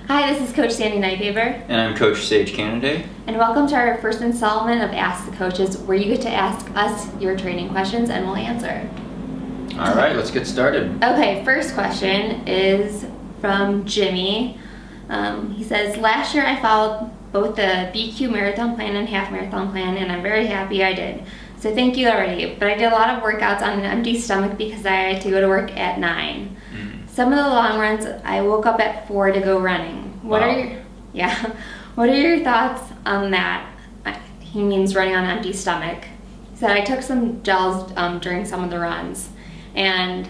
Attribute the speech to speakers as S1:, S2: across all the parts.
S1: Hi, this is Coach Sandy Nighthaver.
S2: And I'm Coach Sage Canaday.
S1: And welcome to our first installment of Ask the Coaches, where you get to ask us your training questions and we'll answer.
S2: All right, let's get started.
S1: Okay, first question is from Jimmy. He says, last year I followed both the BQ marathon plan and half marathon plan, and I'm very happy I did. So thank you already. But I did a lot of workouts on an empty stomach because I had to go to work at 9. Some of the long runs, I woke up at 4 to go running. What are your thoughts on that? He means running on an empty stomach. He said, I took some gels during some of the runs. And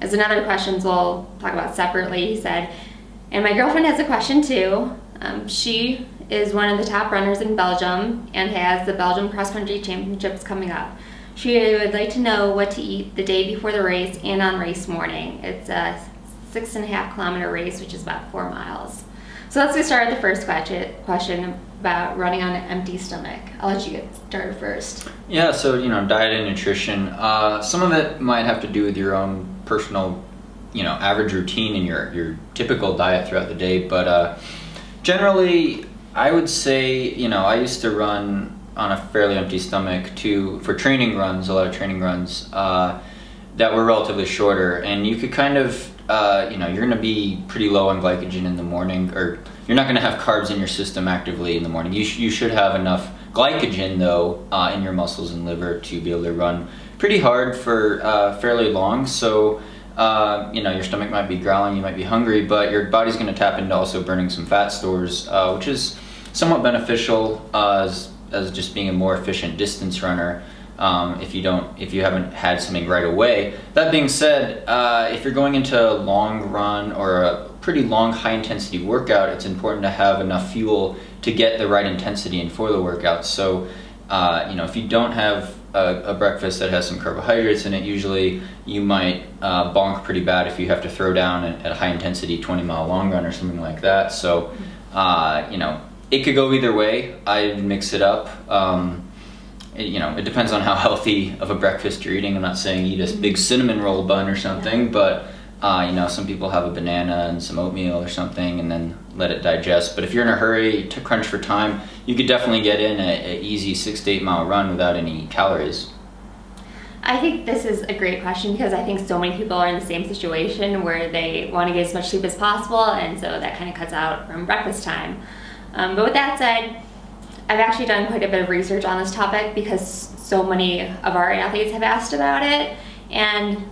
S1: as another question we'll talk about separately, he said, and my girlfriend has a question too. She is one of the top runners in Belgium and has the Belgium Cross Country Championships coming up. She would like to know what to eat the day before the race and on race morning. It's a 6.5 kilometer race, which is about 4 miles. So let's get started with the first question about running on an empty stomach. I'll let you get started first.
S2: Yeah, so diet and nutrition. Some of it might have to do with your own personal, average routine and your typical diet throughout the day. But generally, I would say, I used to run on a fairly empty stomach for training runs, a lot of training runs that were relatively shorter, and you could kind of you're going to be pretty low on glycogen in the morning, or you're not going to have carbs in your system actively in the morning. You should have enough glycogen though in your muscles and liver to be able to run pretty hard for fairly long. So your stomach might be growling, you might be hungry, but your body's going to tap into also burning some fat stores, which is somewhat beneficial as just being a more efficient distance runner if you haven't had something right away. That being said, if you're going into a long run or a pretty long high intensity workout, it's important to have enough fuel to get the right intensity in for the workout. So if you don't have a breakfast that has some carbohydrates in it, usually you might bonk pretty bad if you have to throw down at a high intensity 20-mile long run or something like that. So it could go either way. I'd mix it up. It depends on how healthy of a breakfast you're eating. I'm not saying eat a big cinnamon roll bun or something, but some people have a banana and some oatmeal or something and then let it digest. But if you're in a hurry to crunch for time, you could definitely get in an easy 6 to 8 mile run without any calories.
S1: I think this is a great question because I think so many people are in the same situation where they want to get as much sleep as possible, and so that kind of cuts out from breakfast time. But with that said, I've actually done quite a bit of research on this topic because so many of our athletes have asked about it, and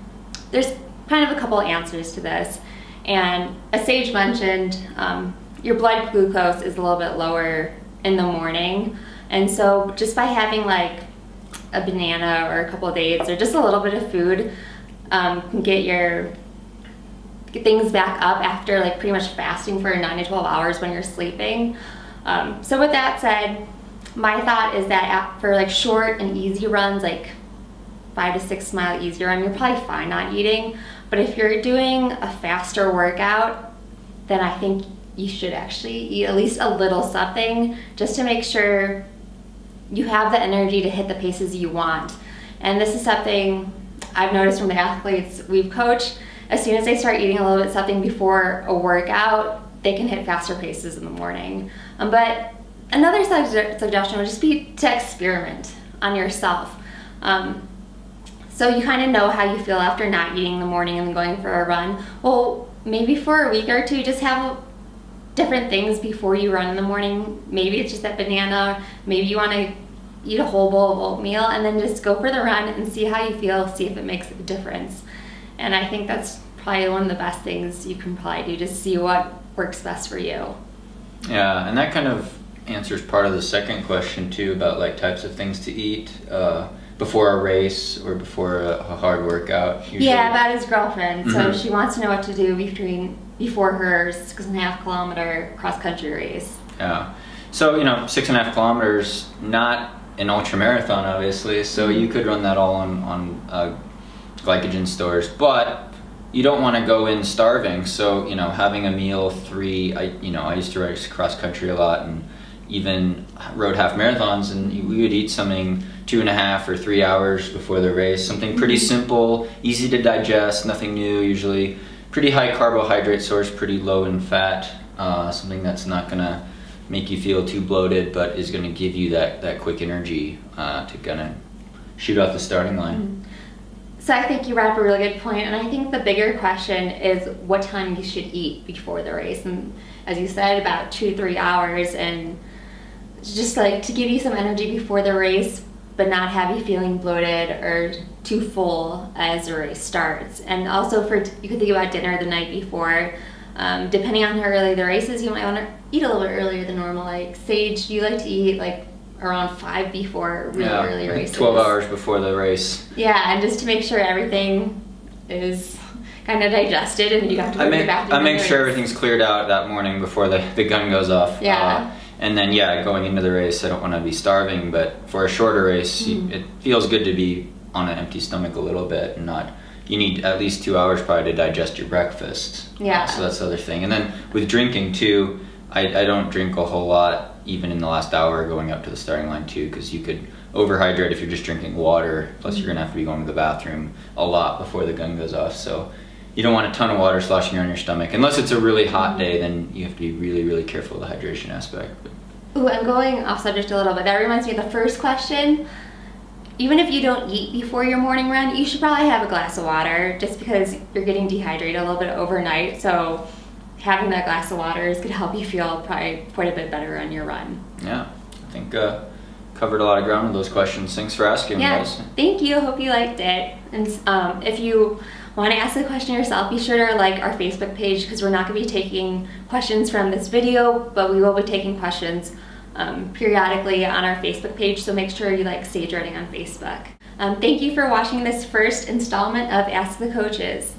S1: there's kind of a couple answers to this. And as Sage mentioned, your blood glucose is a little bit lower in the morning, and so just by having like a banana or a couple of dates or just a little bit of food can get things back up after like pretty much fasting for 9 to 12 hours when you're sleeping. So with that said, my thought is that for like short and easy runs, like 5 to 6 mile easy run, you're probably fine not eating. But if you're doing a faster workout, then I think you should actually eat at least a little something just to make sure you have the energy to hit the paces you want. And this is something I've noticed from the athletes we've coached. As soon as they start eating a little bit something before a workout, they can hit faster paces in the morning. But another suggestion would just be to experiment on yourself. So you kind of know how you feel after not eating in the morning and going for a run. Well, maybe for a week or two, just have different things before you run in the morning. Maybe it's just that banana. Maybe you want to eat a whole bowl of oatmeal and then just go for the run and see how you feel, see if it makes a difference. And I think that's probably one of the best things you can probably do, just see what works best for you.
S2: Yeah, and that kind of answers part of the second question too about like types of things to eat before a race or before a hard workout. Usually. Yeah,
S1: about his girlfriend. So she wants to know what to do before her 6.5 kilometer cross country race.
S2: Yeah, so 6.5 kilometers, not an ultra marathon obviously, so you could run that all on glycogen stores, but you don't want to go in starving. So having a meal I used to race cross country a lot and even rode half marathons, and we would eat something 2.5 or 3 hours before the race, something pretty simple, easy to digest, nothing new, usually pretty high carbohydrate source, pretty low in fat. something that's not gonna make you feel too bloated, but is gonna give you that quick energy to kind of shoot off the starting line.
S1: Mm-hmm. So I think you brought up a really good point, and I think the bigger question is what time you should eat before the race. And as you said, about 2 to 3 hours, and just like to give you some energy before the race, but not have you feeling bloated or too full as the race starts. And also you could think about dinner the night before. Depending on how early the race is, you might want to eat a little bit earlier than normal. Like Sage, you like to eat like around 5 before really early races.
S2: 12 hours before the race.
S1: Yeah, and just to make sure everything is kind of digested and you have to go to the bathroom.
S2: I make sure everything's cleared out that morning before the gun goes off.
S1: Yeah.
S2: And then, going into the race, I don't want to be starving, but for a shorter race, it feels good to be on an empty stomach a little bit and not. You need at least 2 hours probably to digest your breakfast.
S1: Yeah.
S2: So that's the other thing. And then with drinking too, I don't drink a whole lot even in the last hour going up to the starting line too, because you could overhydrate if you're just drinking water. Plus you're gonna have to be going to the bathroom a lot before the gun goes off. So you don't want a ton of water sloshing around your stomach. Unless it's a really hot day, then you have to be really, really careful of the hydration aspect.
S1: Ooh, I'm going off subject a little bit. That reminds me of the first question. Even if you don't eat before your morning run, you should probably have a glass of water just because you're getting dehydrated a little bit overnight. So having that glass of water is going to help you feel probably quite a bit better on your run.
S2: Yeah, I think covered a lot of ground with those questions. Thanks for asking, guys.
S1: Thank you. Hope you liked it. And if you want to ask a question yourself, be sure to like our Facebook page because we're not going to be taking questions from this video, but we will be taking questions periodically on our Facebook page, so make sure you like Sage Running on Facebook. Thank you for watching this first installment of Ask the Coaches.